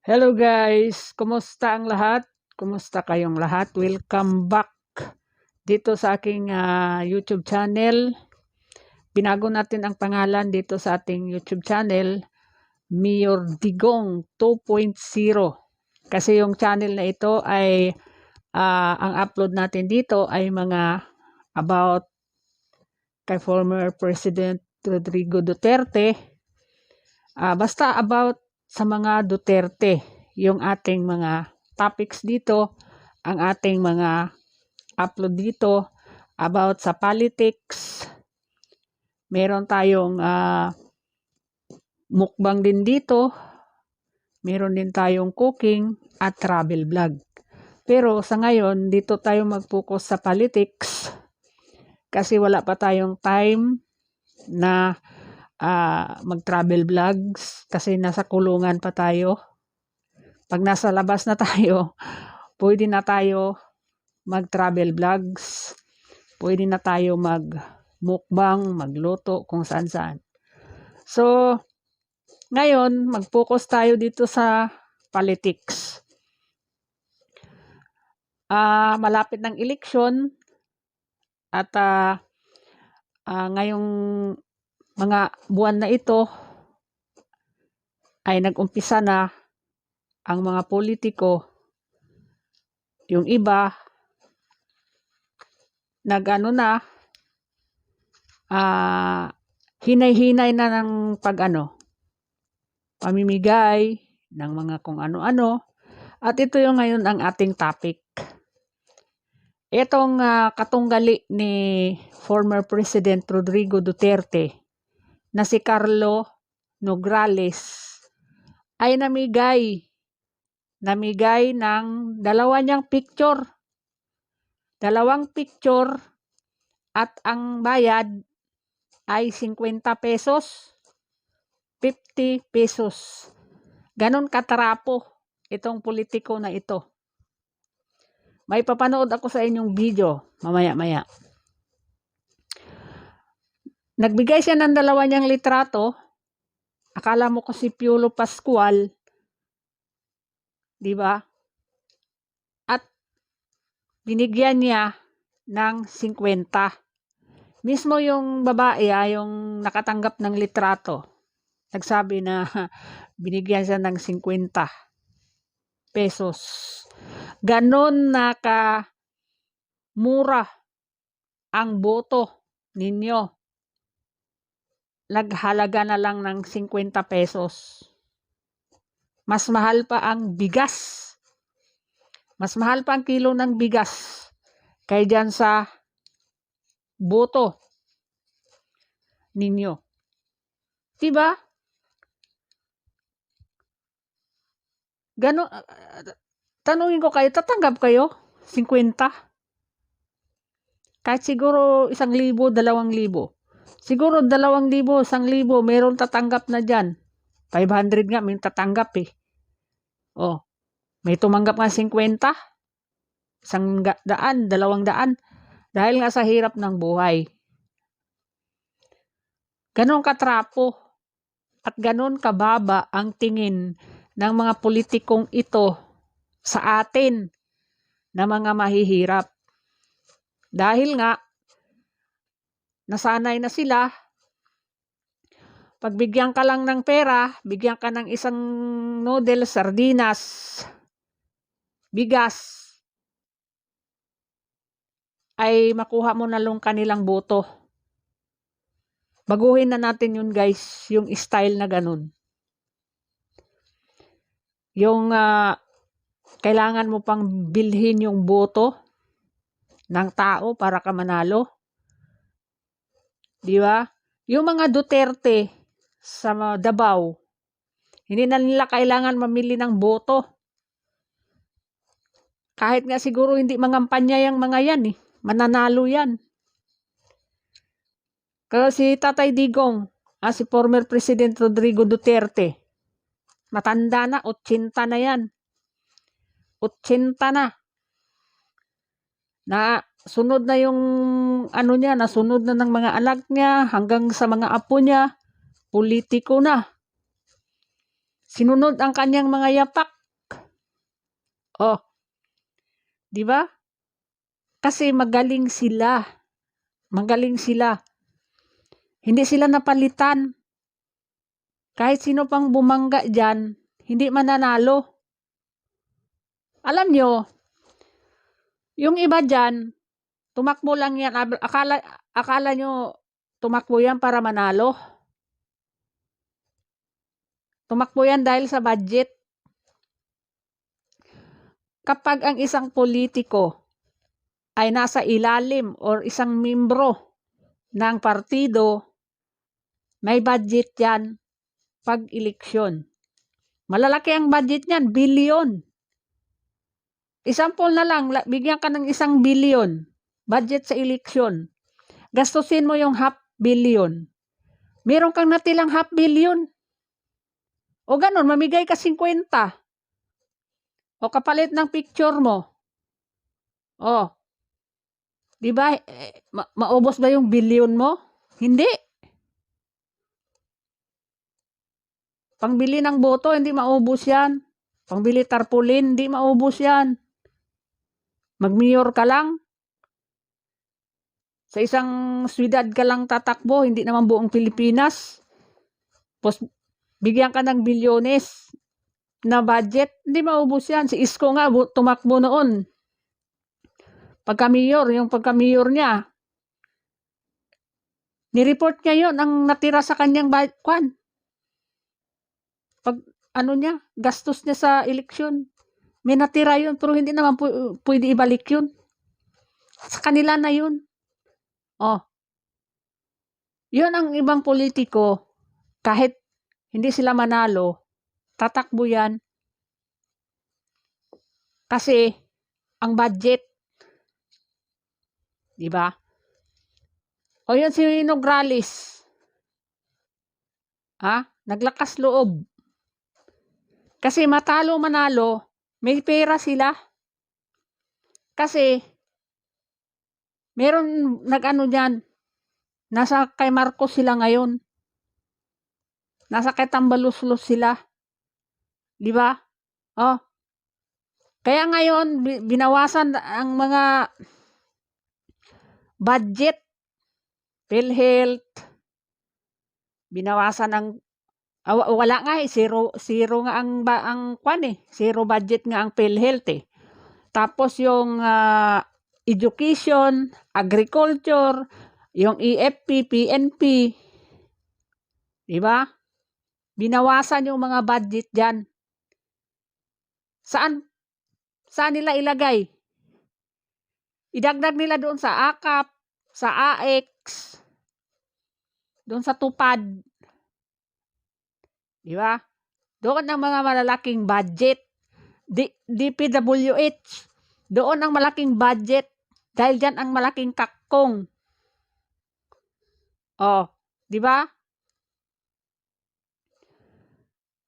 Hello guys, kumusta ang lahat? Kumusta kayong lahat? Welcome back dito sa aking YouTube channel. Binago natin ang pangalan dito sa ating YouTube channel, Mayor Digong 2.0. Kasi yung channel na ito ay ang upload natin dito ay mga about kay former President Rodrigo Duterte. Basta about sa mga Duterte, yung ating mga topics dito, ang ating mga upload dito about sa politics. Meron tayong mukbang din dito. Meron din tayong cooking at travel vlog. Pero sa ngayon, dito tayo mag-focus sa politics kasi wala pa tayong time na mag-travel vlogs kasi nasa kulungan pa tayo. Pag nasa labas na tayo, pwede na tayo mag-travel vlogs. Pwede na tayo mag-mukbang, magluto, kung saan-saan. So, ngayon, mag-focus tayo dito sa politics. Malapit ng eleksyon at ngayong mga buwan na ito ay nag-umpisa na ang mga politiko, yung iba hinay-hinay na ng pamimigay ng mga kung ano-ano. At ito yung ngayon ang ating topic. Itong katunggali ni former President Rodrigo Duterte na si Carlo Nograles ay namigay ng dalawang picture at ang bayad ay 50 pesos, 50 pesos. Ganon katarapo itong politiko na ito. May papanood ako sa inyong video mamaya-maya. Nagbigay siya ng dalawa niyang litrato. Akala mo kasi Piolo Pascual, di ba? At binigyan niya ng 50. Mismo yung babae, yung nakatanggap ng litrato, nagsabi na binigyan siya ng 50 pesos. Ganon mura ang boto ninyo. Naghalaga na lang ng 50 pesos. Mas mahal pa ang bigas. Mas mahal pa ang kilo ng bigas kaya dyan sa boto ninyo. Diba? Ganon, tanungin ko kayo, tatanggap kayo? 50? Kahit siguro 1,000, 2,000. Siguro 2,000, 1,000, meron tatanggap na dyan. 500 nga, may tatanggap eh. Oh, may tumanggap nga 50, 100, 200, dahil nga sa hirap ng buhay. Ganon katrapo at ganon kababa ang tingin ng mga politikong ito sa atin na mga mahihirap. Dahil nga, nasanay na sila, pagbigyan ka lang ng pera, bigyan ka ng isang noodle, sardinas, bigas, ay makuha mo na lang kanilang boto. Baguhin na natin yun guys, yung style na ganun. Yung kailangan mo pang bilhin yung boto ng tao para ka manalo. Di ba? Yung mga Duterte sa Davao, hindi na nila kailangan mamili ng boto. Kahit nga siguro hindi mangampanya yung mga yan eh. Mananalo yan. Kasi Tatay Digong, si former President Rodrigo Duterte, matanda na, 80 na yan. 80 na. Na sunod na yung niya, nasunod na ng mga anak niya, hanggang sa mga apo niya, politiko na. Sinunod ang kanyang mga yapak. Oh, 'di ba? Kasi magaling sila. Magaling sila. Hindi sila napalitan. Kahit sino pang bumangga diyan, hindi mananalo. Alam nyo, yung iba diyan, tumakbo lang yan. Akala nyo tumakbo yan para manalo. Tumakbo yan dahil sa budget. Kapag ang isang politiko ay nasa ilalim or isang membro ng partido, may budget yan pag eleksyon. Malalaki ang budget niyan, billion. Example na lang, bigyan ka ng 1 billion budget sa eleksyon. Gastusin mo yung 500 million. Meron kang natilang 500 million. O ganun, mamigay ka 50. O kapalit ng picture mo. O, di ba, maubos ba yung billion mo? Hindi. Pangbili ng boto, hindi maubos yan. Pangbili tarpaulin, hindi maubos yan. Mag-mayor ka lang. Sa isang syudad ka lang tatakbo, hindi naman buong Pilipinas. Tapos, bigyan ka ng bilyones na budget, hindi maubos yan. Si Isko nga, tumakbo noon. Pagka-mayor, yung pagka-mayor niya, nireport niya yun, ang natira sa kanyang gastos niya sa eleksyon. May natira yun, pero hindi naman pwede ibalik yun. Sa kanila na yun. Oh. Yun ang ibang politiko, kahit hindi sila manalo, tatakbo yan. Kasi, ang budget. Diba? O yun si Nograles. Naglakas loob. Kasi matalo manalo, may pera sila. Kasi, meron nag-ano dyan, nasa kay Marcos sila ngayon. Nasa kay Tambaluslos sila. Di ba? Oh. Kaya ngayon, binawasan ang mga budget, PhilHealth, binawasan ang, wala nga zero nga ang zero budget nga ang PhilHealth eh. Tapos yung education, agriculture, yung EFP, PNP, di ba? Binawasan yung mga budget diyan. Saan nila ilagay? Idagdag nila doon sa AKAP, sa AX, doon sa tupad. Di ba? Doon ang mga malalaking budget. DPWH, doon ang malaking budget. Dahil dyan ang malaking kakong. Oh, di ba?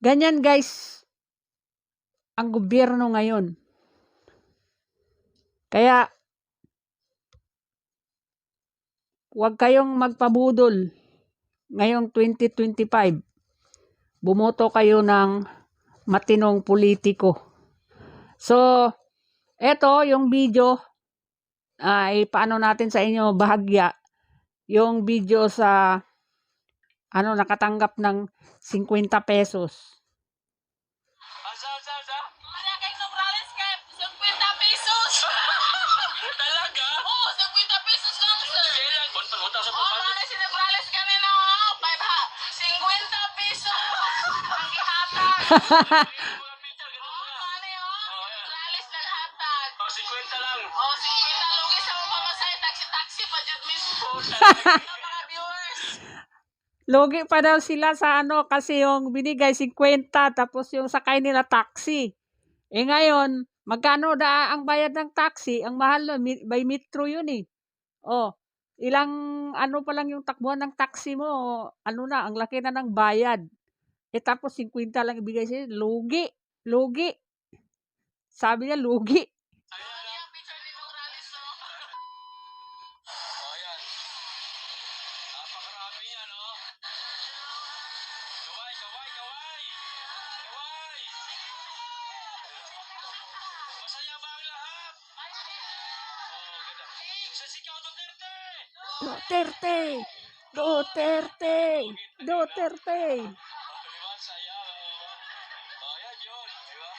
Ganyan guys, ang gobyerno ngayon. Kaya, huwag kayong magpabudol ngayong 2025. Bumoto kayo ng matinong politiko. So, eto yung video, paano natin sa inyo bahagya yung video sa nakatanggap ng 50 pesos. Kay Nograles kay 50 pesos. Talaga? Oo, 50 pesos lang, sir. Kailan? Kung pangunta sa tupad? Oo, si Nograles kami na 50 pesos. Ang gihatag. Nograles naghatag. 50 lang. 50 lugi sa mga pamasay. Taxi pa dyan mismo. Mga viewers. Lugi pa daw sila sa kasi yung binigay 50 tapos yung sakay nila taxi. Ngayon, magkano ang bayad ng taxi? Ang mahal by metro yun eh. Oh, ilang pa lang yung takbuhan ng taxi mo, ang laki na ng bayad. Tapos 50 lang ibigay sa'yo, lugi. Lugi. Sabi niya, lugi. Duterte! Duterte! Duterte! Di ba? Saya. Oh, yan yun. Di ba?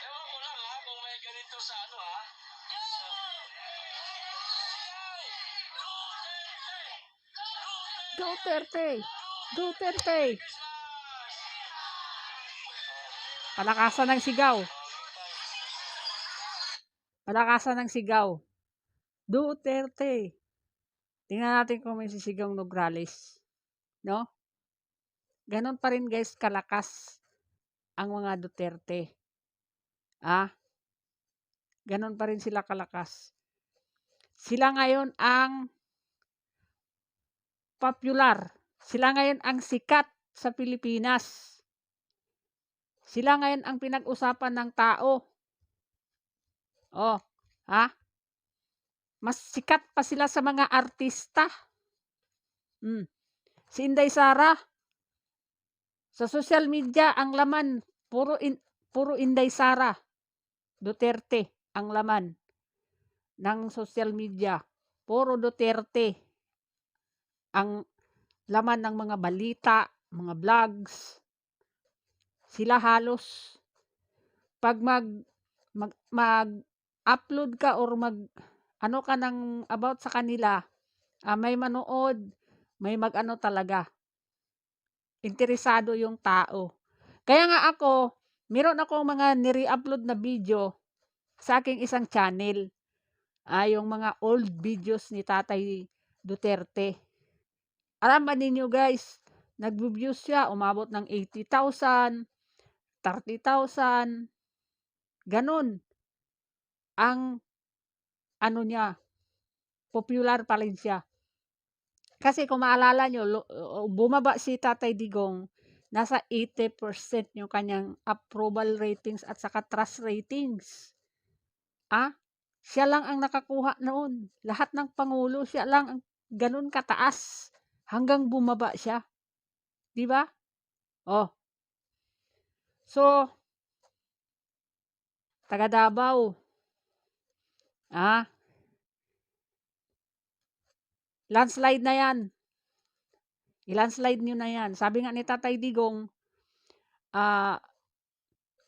Ewan ko lang ha, kung may ganito sa ano ha. Duterte! Duterte! Christmas! Palakasan ng sigaw. Palakasan ng sigaw. Duterte! Tingnan natin kung may sisigaw Nograles. No? Ganon pa rin guys kalakas ang mga Duterte. Ganon pa rin sila kalakas. Sila ngayon ang popular. Sila ngayon ang sikat sa Pilipinas. Sila ngayon ang pinag-usapan ng tao. Oh, mas sikat pa sila sa mga artista. Si Inday Sara, sa social media ang laman puro Inday Sara Duterte ang laman ng social media. Puro Duterte ang laman ng mga balita, mga vlogs. Sila halos pag mag-upload ka or ano ka ng about sa kanila, may manood, may mag-ano talaga. Interesado yung tao. Kaya nga ako, meron ako mga nire-upload na video sa aking isang channel. Yung mga old videos ni Tatay Duterte. Alam ba ninyo guys, nag-views siya, umabot ng 80,000, 30,000, ganun. Ang ano niya, popular pa rin siya. Kasi kung maalala nyo, bumaba si Tatay Digong, nasa 80% yung kanyang approval ratings at saka trust ratings. Siya lang ang nakakuha noon. Lahat ng pangulo, siya lang ang ganun kataas hanggang bumaba siya. Di ba? So, taga Davao. Landslide na yan. I-landslide nyo na yan. Sabi nga ni Tatay Digong,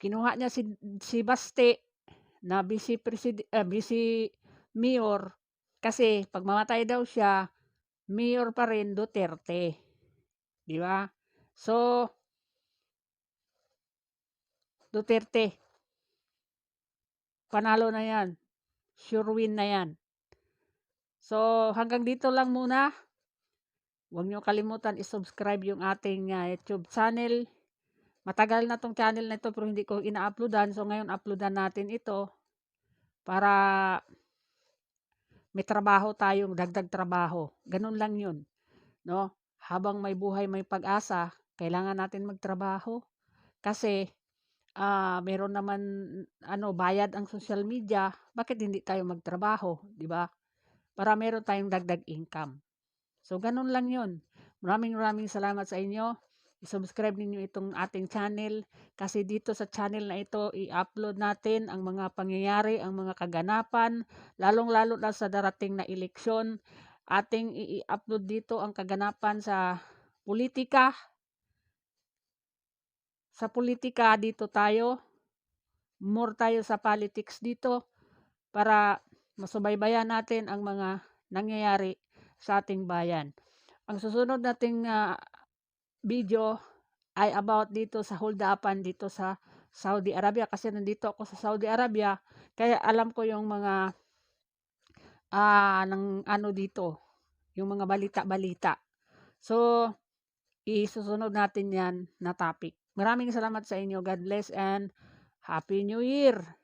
kinuha niya si Baste na vice mayor kasi pag mamatay daw siya, mayor pa rin Duterte. Di ba? So, Duterte. Panalo na yan. Sure win na yan. So, hanggang dito lang muna. Huwag niyo kalimutan i-subscribe yung ating YouTube channel. Matagal na tong channel na ito pero hindi ko ina-uploadan. So, ngayon uploadan natin ito para may trabaho tayong dagdag trabaho. Ganun lang yun. No? Habang may buhay, may pag-asa, kailangan natin magtrabaho. Kasi, meron naman bayad ang social media. Bakit hindi tayo magtrabaho? Di ba? Para meron tayong dagdag income. So, ganun lang yun. Maraming salamat sa inyo. I-subscribe ninyo itong ating channel kasi dito sa channel na ito, i-upload natin ang mga pangyayari, ang mga kaganapan, lalong-lalo na sa darating na eleksyon. Ating i-upload dito ang kaganapan sa politika. Sa politika, dito tayo. More tayo sa politics dito para masubaybayan natin ang mga nangyayari sa ating bayan. Ang susunod nating video ay about dito sa hold-upan dito sa Saudi Arabia kasi nandito ako sa Saudi Arabia kaya alam ko yung mga dito, yung mga balita-balita. So, isusunod natin yan na topic. Maraming salamat sa inyo. God bless and Happy New Year!